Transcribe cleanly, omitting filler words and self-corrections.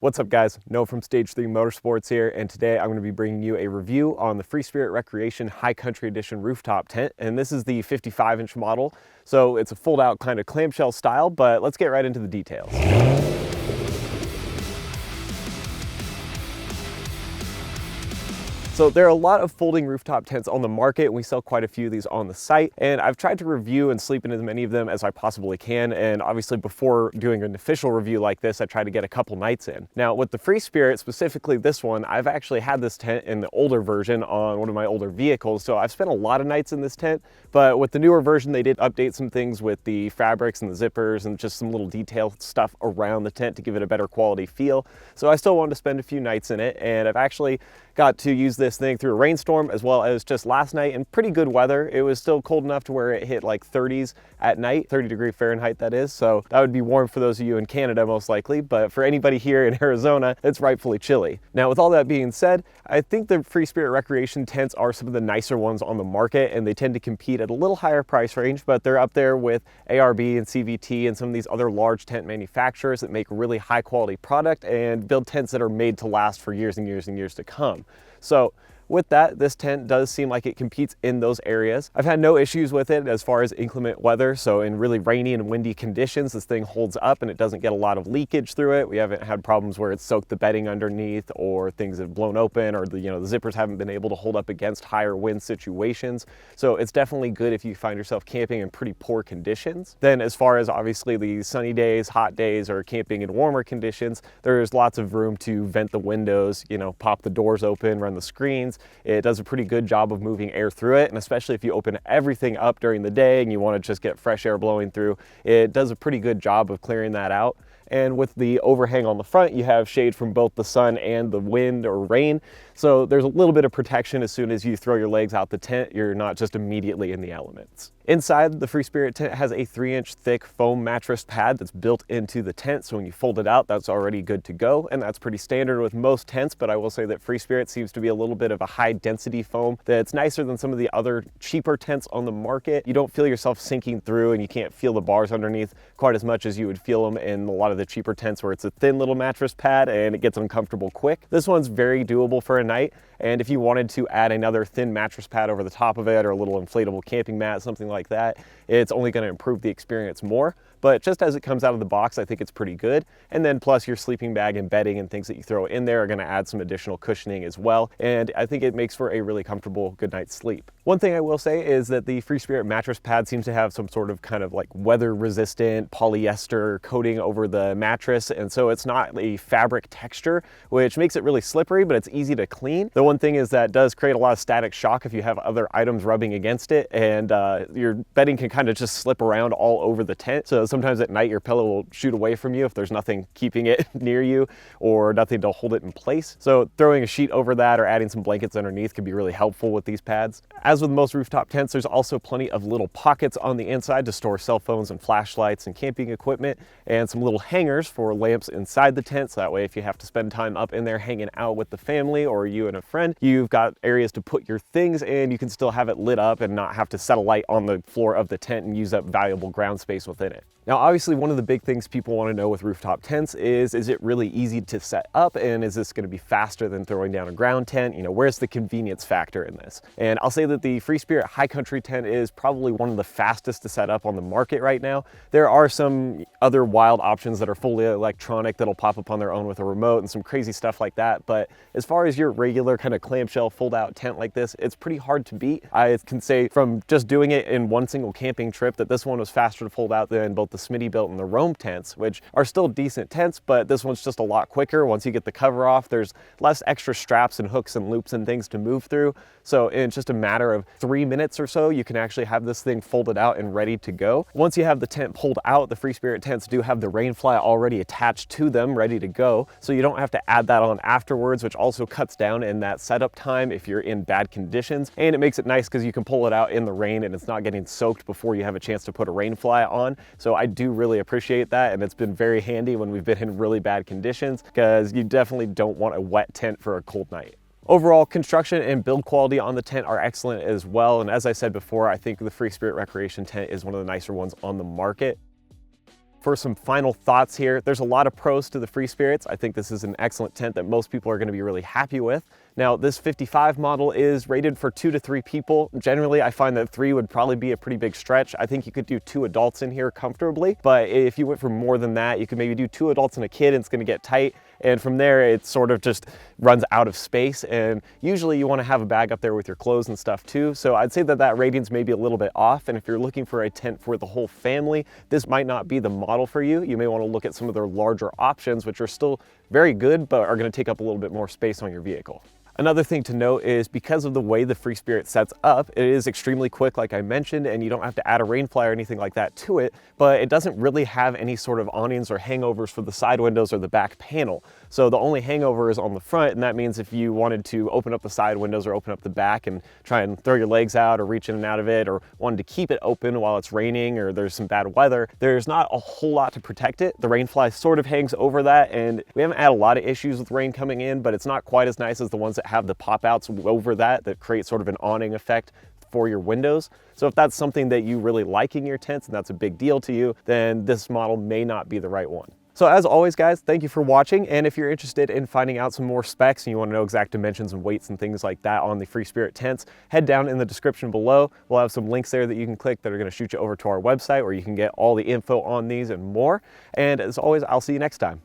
What's up guys, Noah from Stage 3 Motorsports here, and today I'm going to be bringing you a review on the Freespirit Recreation High Country Edition rooftop tent, and this is the 55-inch model, so it's a fold-out kind of clamshell style, but let's get right into the details. So there are a lot of folding rooftop tents on the market, and we sell quite a few of these on the site, and I've tried to review and sleep in as many of them as I possibly can, and obviously before doing an official review like this, I try to get a couple nights in. Now with the Freespirit, specifically this one, I've actually had this tent in the older version on one of my older vehicles, so I've spent a lot of nights in this tent, but with the newer version they did update some things with the fabrics and the zippers and just some little detail stuff around the tent to give it a better quality feel. So I still wanted to spend a few nights in it, and I've actually got to use this thing through a rainstorm as well as just last night in pretty good weather. It was still cold enough to where it hit like 30s at night, 30-degree Fahrenheit that is, so that would be warm for those of you in Canada most likely, but for anybody here in Arizona, it's rightfully chilly. Now with all that being said, I think the Freespirit Recreation tents are some of the nicer ones on the market, and they tend to compete at a little higher price range, but they're up there with ARB and CVT and some of these other large tent manufacturers that make really high quality product and build tents that are made to last for years and years and years to come. So with that, this tent does seem like it competes in those areas. I've had no issues with it as far as inclement weather, so in really rainy and windy conditions, this thing holds up and it doesn't get a lot of leakage through it. We haven't had problems where it's soaked the bedding underneath or things have blown open or the zippers haven't been able to hold up against higher wind situations. So it's definitely good if you find yourself camping in pretty poor conditions. Then as far as obviously the sunny days, hot days, or camping in warmer conditions, there's lots of room to vent the windows, pop the doors open, run the screens. It does a pretty good job of moving air through it, and especially if you open everything up during the day and you want to just get fresh air blowing through, it does a pretty good job of clearing that out. And with the overhang on the front, you have shade from both the sun and the wind or rain. So there's a little bit of protection as soon as you throw your legs out the tent. You're not just immediately in the elements. Inside, the Freespirit tent has a 3-inch thick foam mattress pad that's built into the tent. So when you fold it out, that's already good to go. And that's pretty standard with most tents, but I will say that Freespirit seems to be a little bit of a high density foam that's nicer than some of the other cheaper tents on the market. You don't feel yourself sinking through, and you can't feel the bars underneath quite as much as you would feel them in a lot of the cheaper tents where it's a thin little mattress pad and it gets uncomfortable quick. This one's very doable for a night, and if you wanted to add another thin mattress pad over the top of it or a little inflatable camping mat, something like that, it's only going to improve the experience more. But just as it comes out of the box, I think it's pretty good. And then plus your sleeping bag and bedding and things that you throw in there are going to add some additional cushioning as well. And I think it makes for a really comfortable good night's sleep. One thing I will say is that the Freespirit mattress pad seems to have some sort of kind of like weather resistant polyester coating over the mattress. And so it's not a fabric texture, which makes it really slippery, but it's easy to clean. The one thing is that it does create a lot of static shock if you have other items rubbing against it, and your bedding can kind of just slip around all over the tent. So sometimes at night your pillow will shoot away from you if there's nothing keeping it near you or nothing to hold it in place. So throwing a sheet over that or adding some blankets underneath can be really helpful with these pads. As with most rooftop tents, there's also plenty of little pockets on the inside to store cell phones and flashlights and camping equipment, and some little hangers for lamps inside the tent, so that way if you have to spend time up in there hanging out with the family or you and a friend, you've got areas to put your things and you can still have it lit up and not have to set a light on the floor of the tent and use up valuable ground space within it. Now, obviously, one of the big things people want to know with rooftop tents is it really easy to set up, and is this going to be faster than throwing down a ground tent? Where's the convenience factor in this? And I'll say that the Freespirit High Country tent is probably one of the fastest to set up on the market right now. There are some other wild options that are fully electronic that'll pop up on their own with a remote and some crazy stuff like that. But as far as your regular kind of clamshell fold-out tent like this, it's pretty hard to beat. I can say from just doing it in one single camping trip that this one was faster to fold out than both the Smitty built and the Roam tents, which are still decent tents, but this one's just a lot quicker. Once you get the cover off, there's less extra straps and hooks and loops and things to move through. So in just a matter of 3 minutes or so, you can actually have this thing folded out and ready to go. Once you have the tent pulled out, the Freespirit tents do have the rainfly already attached to them, ready to go. So you don't have to add that on afterwards, which also cuts down in that setup time if you're in bad conditions. And it makes it nice because you can pull it out in the rain and it's not getting soaked before you have a chance to put a rainfly on. So I do really appreciate that, and it's been very handy when we've been in really bad conditions, because you definitely don't want a wet tent for a cold night. Overall, construction and build quality on the tent are excellent as well, and as I said before, I think the Freespirit Recreation tent is one of the nicer ones on the market. for some final thoughts here, there's a lot of pros to the Freespirits. I think this is an excellent tent that most people are going to be really happy with. Now, this 55 model is rated for 2 to 3 people. Generally, I find that 3 would probably be a pretty big stretch. I think you could do 2 adults in here comfortably, but if you went for more than that, you could maybe do 2 adults and a kid, and it's going to get tight. And from there, it sort of just runs out of space. And usually you want to have a bag up there with your clothes and stuff too. So I'd say that that rating's maybe a little bit off. And if you're looking for a tent for the whole family, this might not be the model for you. You may want to look at some of their larger options, which are still very good, but are going to take up a little bit more space on your vehicle. Another thing to note is because of the way the Freespirit sets up, it is extremely quick, like I mentioned, and you don't have to add a rainfly or anything like that to it, but it doesn't really have any sort of awnings or hangovers for the side windows or the back panel. So the only hangover is on the front, and that means if you wanted to open up the side windows or open up the back and try and throw your legs out or reach in and out of it, or wanted to keep it open while it's raining or there's some bad weather, there's not a whole lot to protect it. The rainfly sort of hangs over that, and we haven't had a lot of issues with rain coming in, but it's not quite as nice as the ones that have the pop outs over that create sort of an awning effect for your windows. So if that's something that you really like in your tents and that's a big deal to you, then this model may not be the right one. So as always, guys, thank you for watching. And if you're interested in finding out some more specs and you want to know exact dimensions and weights and things like that on the Freespirit tents, head down in the description below. We'll have some links there that you can click that are going to shoot you over to our website where you can get all the info on these and more. And as always, I'll see you next time.